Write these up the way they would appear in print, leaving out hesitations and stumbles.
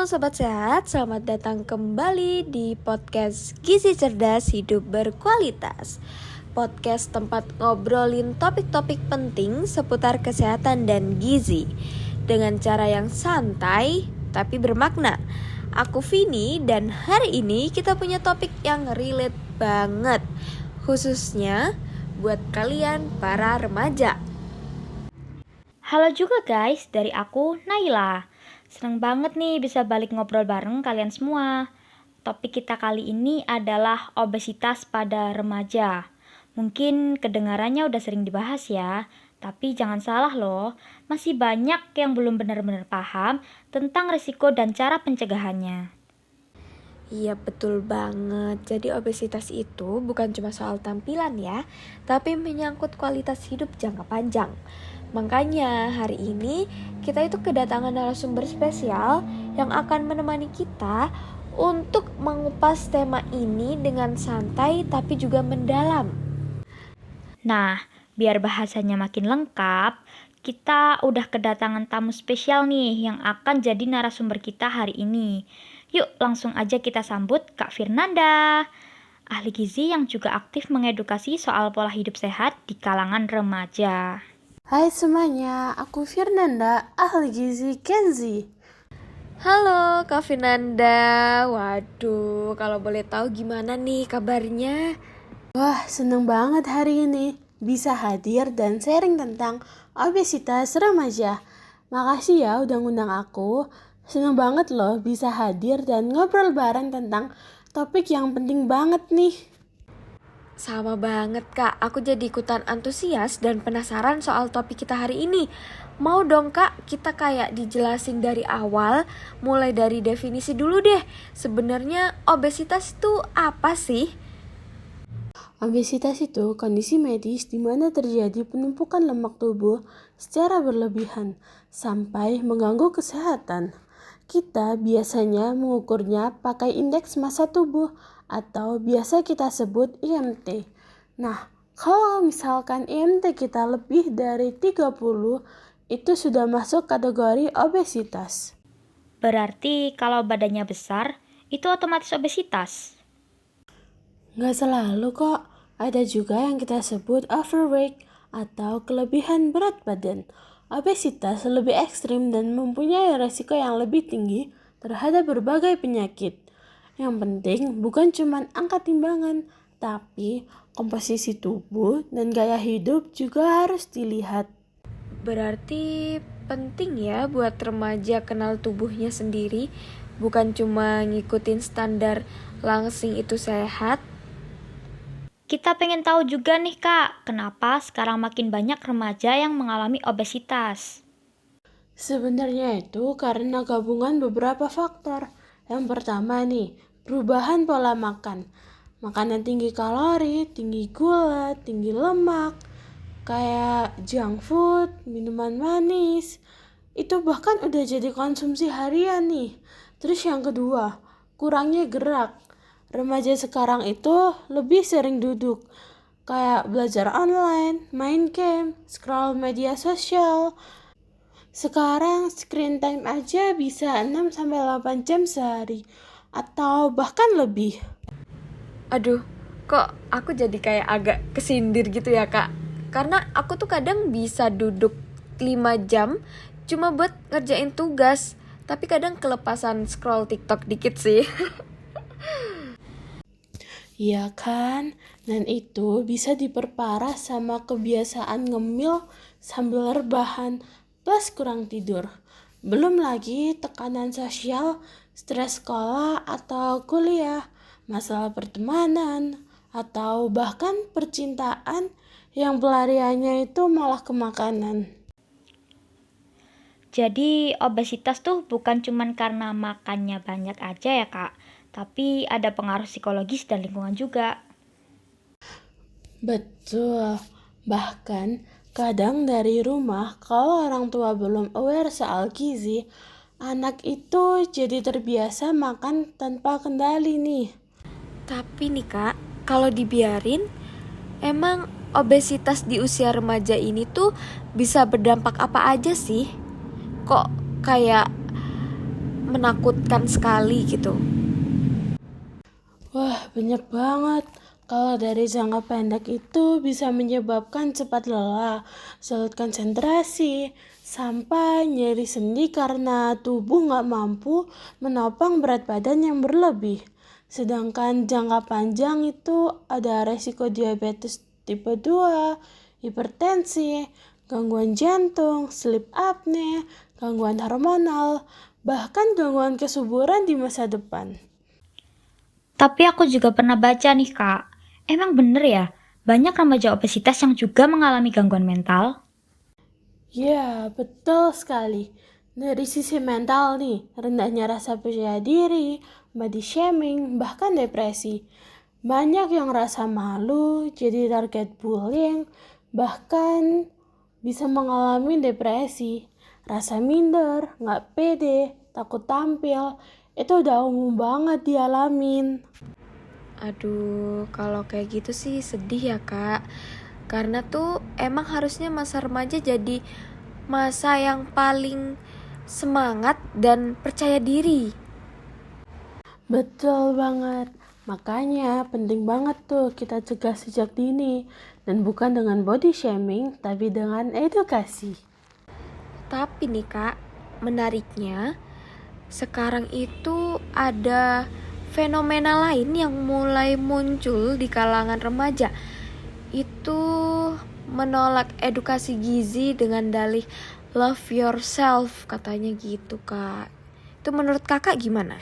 Sobat Sehat, selamat datang kembali di podcast Gizi Cerdas Hidup Berkualitas. Podcast tempat ngobrolin topik-topik penting seputar kesehatan dan gizi dengan cara yang santai tapi bermakna. Aku Vini dan hari ini kita punya topik yang relate banget, khususnya buat kalian para remaja. Halo juga guys, dari aku Naila. Seneng banget nih bisa balik ngobrol bareng kalian semua. Topik kita kali ini adalah obesitas pada remaja. Mungkin kedengarannya udah sering dibahas ya, tapi jangan salah loh, masih banyak yang belum benar-benar paham tentang risiko dan cara pencegahannya. Iya betul banget. Jadi obesitas itu bukan cuma soal tampilan ya, tapi menyangkut kualitas hidup jangka panjang. Makanya hari ini kita itu kedatangan narasumber spesial yang akan menemani kita untuk mengupas tema ini dengan santai tapi juga mendalam. Nah, biar bahasanya makin lengkap, kita udah kedatangan tamu spesial nih yang akan jadi narasumber kita hari ini. Yuk langsung aja kita sambut Kak Firnanda, ahli gizi yang juga aktif mengedukasi soal pola hidup sehat di kalangan remaja. Hai semuanya, aku Firnanda, ahli gizi Kenzi. Halo Kak Finanda. Waduh, kalau boleh tahu gimana nih kabarnya? Wah, seneng banget hari ini bisa hadir dan sharing tentang obesitas remaja. Makasih ya udah ngundang aku. Seneng banget loh bisa hadir dan ngobrol bareng tentang topik yang penting banget nih. Sama banget Kak, aku jadi ikutan antusias dan penasaran soal topik kita hari ini. Mau dong Kak, kita kayak dijelasin dari awal, mulai dari definisi dulu deh. Sebenarnya obesitas itu apa sih? Obesitas itu kondisi medis di mana terjadi penumpukan lemak tubuh secara berlebihan sampai mengganggu kesehatan. Kita biasanya mengukurnya pakai indeks massa tubuh atau biasa kita sebut IMT. Nah, kalau misalkan IMT kita lebih dari 30, itu sudah masuk kategori obesitas. Berarti kalau badannya besar, itu otomatis obesitas. Nggak selalu kok, ada juga yang kita sebut overweight atau kelebihan berat badan. Obesitas lebih ekstrim dan mempunyai resiko yang lebih tinggi terhadap berbagai penyakit. Yang penting bukan cuma angka timbangan, tapi komposisi tubuh dan gaya hidup juga harus dilihat. Berarti penting ya buat remaja kenal tubuhnya sendiri, bukan cuma ngikutin standar langsing itu sehat. Kita pengen tahu juga nih Kak, kenapa sekarang makin banyak remaja yang mengalami obesitas? Sebenarnya itu karena gabungan beberapa faktor. Yang pertama nih, perubahan pola makan. Makanan tinggi kalori, tinggi gula, tinggi lemak, kayak junk food, minuman manis. Itu bahkan udah jadi konsumsi harian nih. Terus yang kedua, kurangnya gerak. Remaja sekarang itu lebih sering duduk, kayak belajar online, main game, scroll media sosial. Sekarang screen time aja bisa 6-8 jam sehari atau bahkan lebih. Aduh, kok aku jadi kayak agak kesindir gitu ya Kak. Karena aku tuh kadang bisa duduk 5 jam cuma buat ngerjain tugas. Tapi kadang kelepasan scroll TikTok dikit sih. Iya kan? Dan itu bisa diperparah sama kebiasaan ngemil sambil rebahan plus kurang tidur. Belum lagi tekanan sosial, stres sekolah atau kuliah, masalah pertemanan, atau bahkan percintaan yang pelariannya itu malah ke makanan. Jadi obesitas tuh bukan cuman karena makannya banyak aja ya Kak, tapi ada pengaruh psikologis dan lingkungan juga. Betul, bahkan kadang dari rumah kalau orang tua belum aware soal gizi, anak itu jadi terbiasa makan tanpa kendali nih. Tapi nih Kak, kalau dibiarin, emang obesitas di usia remaja ini tuh bisa berdampak apa aja sih? Kok kayak menakutkan sekali gitu. Wah, banyak banget. Kalau dari jangka pendek itu bisa menyebabkan cepat lelah, sulit konsentrasi, sampai nyeri sendi karena tubuh nggak mampu menopang berat badan yang berlebih. Sedangkan jangka panjang itu ada resiko diabetes tipe 2, hipertensi, gangguan jantung, sleep apnea, gangguan hormonal, bahkan gangguan kesuburan di masa depan. Tapi aku juga pernah baca nih Kak, emang bener ya, banyak remaja obesitas yang juga mengalami gangguan mental? Ya, betul sekali. Dari sisi mental nih, rendahnya rasa percaya diri, body shaming, bahkan depresi. Banyak yang rasa malu, jadi target bullying, bahkan bisa mengalami depresi. Rasa minder, nggak pede, takut tampil, itu udah umum banget dialamin. Aduh, kalau kayak gitu sih sedih ya Kak. Karena tuh emang harusnya masa remaja jadi masa yang paling semangat dan percaya diri. Betul banget. Makanya penting banget tuh kita cegah sejak dini. Dan bukan dengan body shaming, tapi dengan edukasi. Tapi nih Kak, menariknya sekarang itu ada fenomena lain yang mulai muncul di kalangan remaja. Itu menolak edukasi gizi dengan dalih love yourself katanya gitu Kak. Itu menurut Kakak gimana?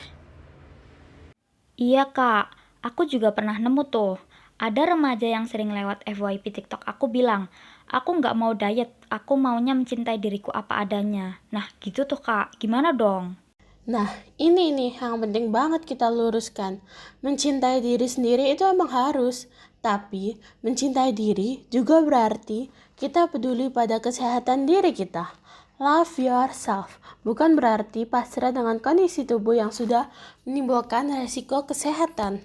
Iya Kak, aku juga pernah nemu tuh. Ada remaja yang sering lewat FYP TikTok aku bilang, aku nggak mau diet, aku maunya mencintai diriku apa adanya. Nah gitu tuh Kak, gimana dong? Nah, ini nih yang penting banget kita luruskan. Mencintai diri sendiri itu emang harus. Tapi, mencintai diri juga berarti kita peduli pada kesehatan diri kita. Love yourself bukan berarti pasrah dengan kondisi tubuh yang sudah menimbulkan resiko kesehatan.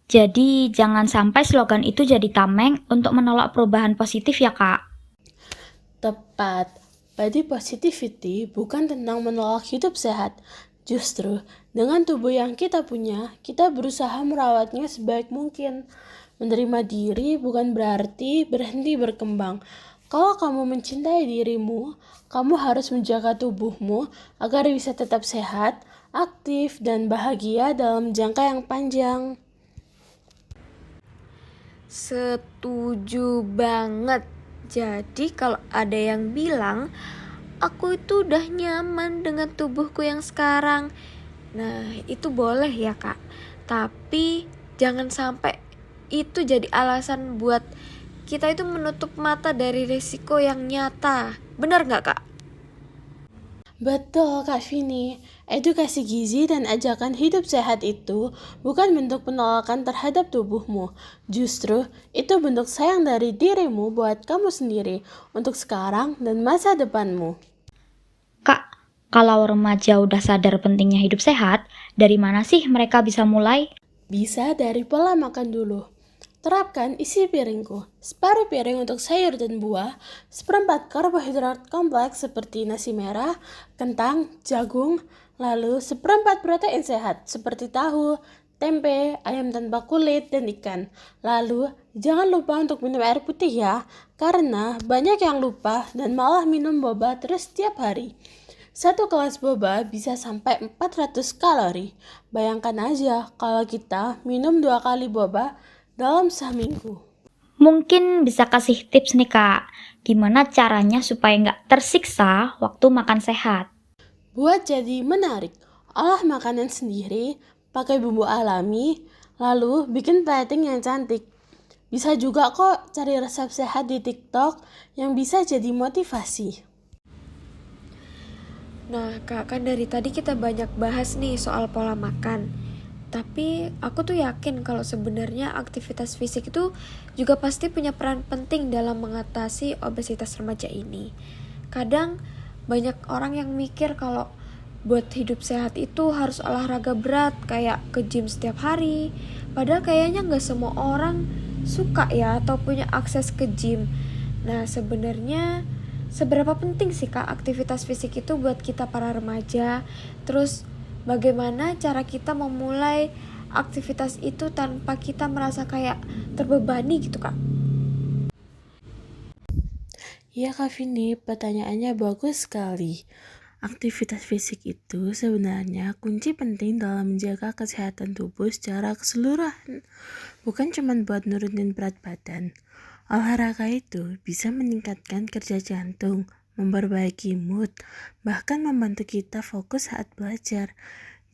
Jadi jangan sampai slogan itu jadi tameng untuk menolak perubahan positif ya Kak. Tepat. Body positivity bukan tentang menolak hidup sehat. Justru, dengan tubuh yang kita punya, kita berusaha merawatnya sebaik mungkin. Menerima diri bukan berarti berhenti berkembang. Kalau kamu mencintai dirimu, kamu harus menjaga tubuhmu agar bisa tetap sehat, aktif, dan bahagia dalam jangka yang panjang. Setuju banget. Jadi kalau ada yang bilang aku itu udah nyaman dengan tubuhku yang sekarang, nah itu boleh ya Kak. Tapi jangan sampai itu jadi alasan buat kita itu menutup mata dari resiko yang nyata. Benar nggak Kak? Betul Kak Vini, edukasi gizi dan ajakan hidup sehat itu bukan bentuk penolakan terhadap tubuhmu. Justru itu bentuk sayang dari dirimu buat kamu sendiri untuk sekarang dan masa depanmu. Kak, kalau remaja udah sadar pentingnya hidup sehat, dari mana sih mereka bisa mulai? Bisa dari pola makan dulu. Terapkan isi piringku, separuh piring untuk sayur dan buah, seperempat karbohidrat kompleks seperti nasi merah, kentang, jagung, lalu seperempat protein sehat seperti tahu, tempe, ayam tanpa kulit, dan ikan. Lalu, jangan lupa untuk minum air putih ya, karena banyak yang lupa dan malah minum boba terus setiap hari. Satu gelas boba bisa sampai 400 kalori. Bayangkan aja kalau kita minum 2 kali boba dalam seminggu. Mungkin bisa kasih tips nih Kak, gimana caranya supaya nggak tersiksa waktu makan sehat? Buat jadi menarik, olah makanan sendiri, pakai bumbu alami, lalu bikin plating yang cantik. Bisa juga kok cari resep sehat di TikTok yang bisa jadi motivasi. Nah Kak, kan dari tadi kita banyak bahas nih soal pola makan. Tapi aku tuh yakin kalau sebenarnya aktivitas fisik itu juga pasti punya peran penting dalam mengatasi obesitas remaja ini. Kadang banyak orang yang mikir kalau buat hidup sehat itu harus olahraga berat kayak ke gym setiap hari. Padahal kayaknya gak semua orang suka ya atau punya akses ke gym. Nah sebenarnya seberapa penting sih Kak aktivitas fisik itu buat kita para remaja? Terus bagaimana cara kita memulai aktivitas itu tanpa kita merasa kayak terbebani gitu Kak? Iya Kak Vini, pertanyaannya bagus sekali. Aktivitas fisik itu sebenarnya kunci penting dalam menjaga kesehatan tubuh secara keseluruhan. Bukan cuma buat nurunin berat badan. Olahraga itu bisa meningkatkan kerja jantung, memperbaiki mood, bahkan membantu kita fokus saat belajar.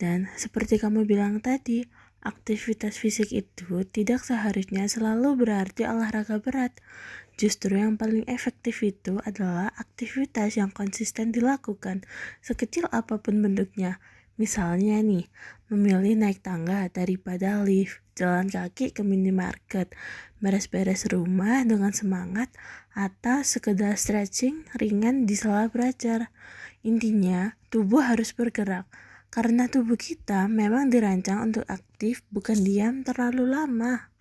Dan seperti kamu bilang tadi, aktivitas fisik itu tidak seharusnya selalu berarti olahraga berat. Justru yang paling efektif itu adalah aktivitas yang konsisten dilakukan, sekecil apapun bentuknya. Misalnya nih, memilih naik tangga daripada lift, jalan kaki ke minimarket, beres-beres rumah dengan semangat, atau sekedar stretching ringan di sela belajar. Intinya, tubuh harus bergerak, karena tubuh kita memang dirancang untuk aktif, bukan diam terlalu lama.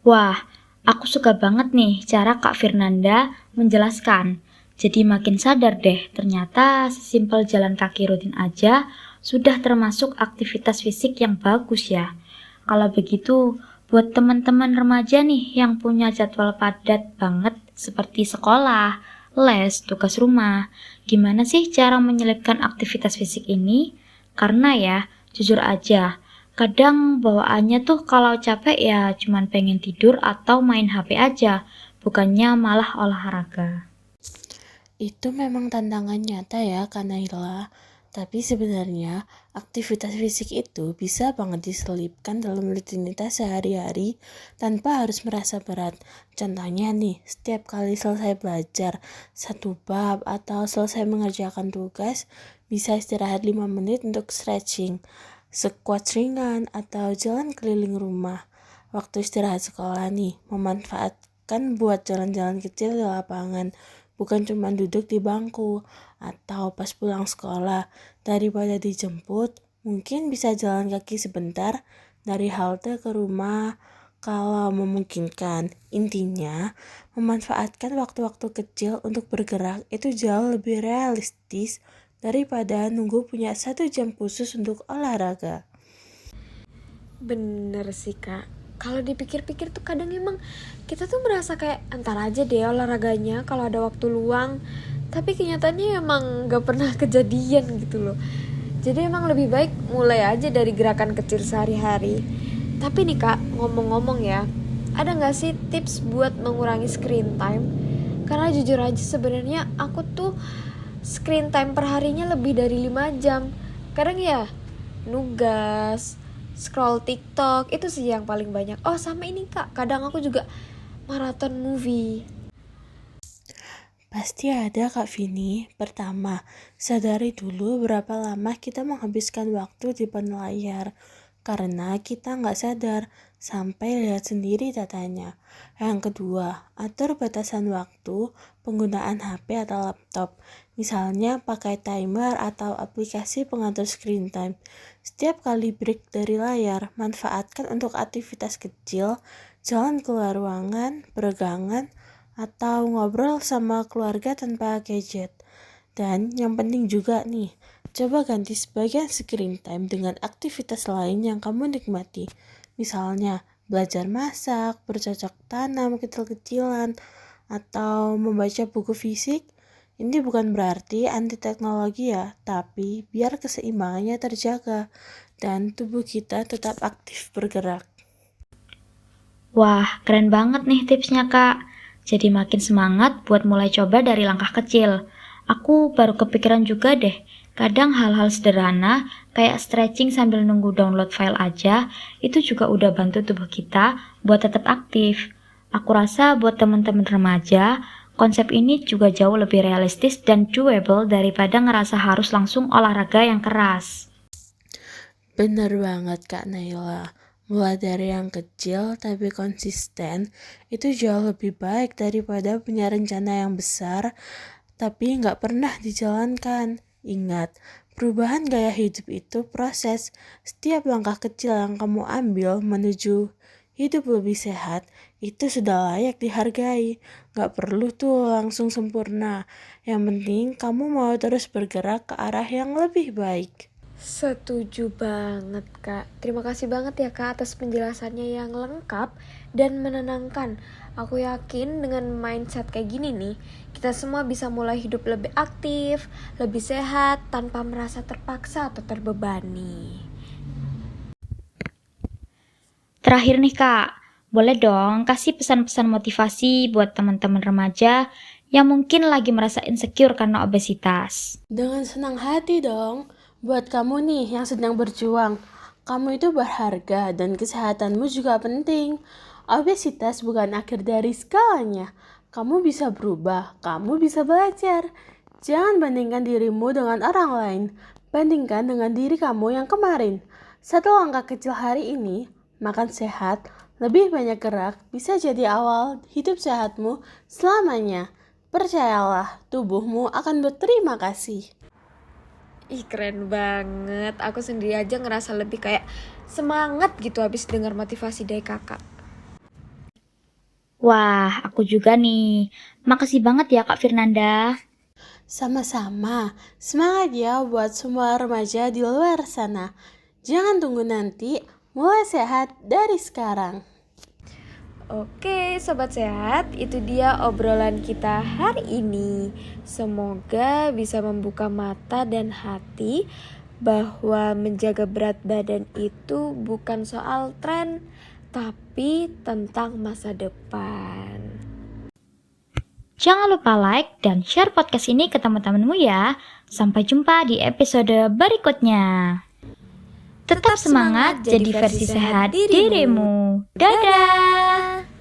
Wah, aku suka banget nih cara Kak Firnanda menjelaskan. Jadi makin sadar deh, ternyata sesimpel jalan kaki rutin aja sudah termasuk aktivitas fisik yang bagus ya. Kalau begitu, buat teman-teman remaja nih yang punya jadwal padat banget seperti sekolah, les, tugas rumah, gimana sih cara menyelipkan aktivitas fisik ini? Karena ya, jujur aja, kadang bawaannya tuh kalau capek ya cuman pengen tidur atau main HP aja, bukannya malah olahraga. Itu memang tantangan nyata ya Kak Naila. Tapi sebenarnya aktivitas fisik itu bisa banget diselipkan dalam rutinitas sehari-hari tanpa harus merasa berat. Contohnya nih, setiap kali selesai belajar satu bab atau selesai mengerjakan tugas, bisa istirahat 5 menit untuk stretching, squat ringan, atau jalan keliling rumah. Waktu istirahat sekolah nih, memanfaatkan buat jalan-jalan kecil di lapangan, bukan cuma duduk di bangku. Atau pas pulang sekolah, daripada dijemput, mungkin bisa jalan kaki sebentar dari halte ke rumah kalau memungkinkan. Intinya, memanfaatkan waktu-waktu kecil untuk bergerak itu jauh lebih realistis daripada nunggu punya 1 jam khusus untuk olahraga. Bener sih Kak. Kalau dipikir-pikir tuh kadang emang kita tuh merasa kayak antar aja deh olahraganya kalau ada waktu luang. Tapi kenyataannya emang gak pernah kejadian gitu loh. Jadi emang lebih baik mulai aja dari gerakan kecil sehari-hari. Tapi nih Kak, ngomong-ngomong ya, ada gak sih tips buat mengurangi screen time? Karena jujur aja sebenarnya aku tuh screen time perharinya lebih dari 5 jam. Kadang ya nugas, scroll TikTok, itu sih yang paling banyak. Oh sama ini Kak, kadang aku juga maraton movie. Pasti ada Kak Vini. Pertama, sadari dulu berapa lama kita menghabiskan waktu di depan layar. Karena kita nggak sadar sampai lihat sendiri datanya. Yang kedua, atur batasan waktu penggunaan HP atau laptop. Misalnya pakai timer atau aplikasi pengatur screen time. Setiap kali break dari layar, manfaatkan untuk aktivitas kecil, jalan keluar ruangan, peregangan, atau ngobrol sama keluarga tanpa gadget. Dan yang penting juga nih, coba ganti sebagian screen time dengan aktivitas lain yang kamu nikmati. Misalnya, belajar masak, bercocok tanam kecil-kecilan, atau membaca buku fisik. Ini bukan berarti anti teknologi ya, tapi biar keseimbangannya terjaga dan tubuh kita tetap aktif bergerak. Wah, keren banget nih tipsnya Kak. Jadi makin semangat buat mulai coba dari langkah kecil. Aku baru kepikiran juga deh, kadang hal-hal sederhana kayak stretching sambil nunggu download file aja, itu juga udah bantu tubuh kita buat tetap aktif. Aku rasa buat teman-teman remaja, konsep ini juga jauh lebih realistis dan doable daripada ngerasa harus langsung olahraga yang keras. Bener banget Kak Naila. Mulai dari yang kecil tapi konsisten itu jauh lebih baik daripada punya rencana yang besar tapi nggak pernah dijalankan. Ingat, perubahan gaya hidup itu proses. Setiap langkah kecil yang kamu ambil menuju hidup lebih sehat itu sudah layak dihargai. Gak perlu tuh langsung sempurna. Yang penting kamu mau terus bergerak ke arah yang lebih baik. Setuju banget Kak. Terima kasih banget ya Kak atas penjelasannya yang lengkap dan menenangkan. Aku yakin dengan mindset kayak gini nih, kita semua bisa mulai hidup lebih aktif, lebih sehat, tanpa merasa terpaksa atau terbebani. Terakhir nih Kak, boleh dong kasih pesan-pesan motivasi buat teman-teman remaja yang mungkin lagi merasa insecure karena obesitas. Dengan senang hati dong, buat kamu nih yang sedang berjuang. Kamu itu berharga dan kesehatanmu juga penting. Obesitas bukan akhir dari segalanya. Kamu bisa berubah, kamu bisa belajar. Jangan bandingkan dirimu dengan orang lain. Bandingkan dengan diri kamu yang kemarin. Satu langkah kecil hari ini, makan sehat, lebih banyak gerak, bisa jadi awal hidup sehatmu selamanya. Percayalah, tubuhmu akan berterima kasih. Ih keren banget. Aku sendiri aja ngerasa lebih kayak semangat gitu habis dengar motivasi dari kakak. Wah, aku juga nih. Makasih banget ya Kak Firnanda. Sama-sama, semangat ya buat semua remaja di luar sana. Jangan tunggu nanti, mulai sehat dari sekarang. Oke sobat sehat, itu dia obrolan kita hari ini. Semoga bisa membuka mata dan hati bahwa menjaga berat badan itu bukan soal tren, tapi tentang masa depan. Jangan lupa like dan share podcast ini ke teman-temanmu ya. Sampai jumpa di episode berikutnya. Tetap semangat jadi versi sehat dirimu. Dadah!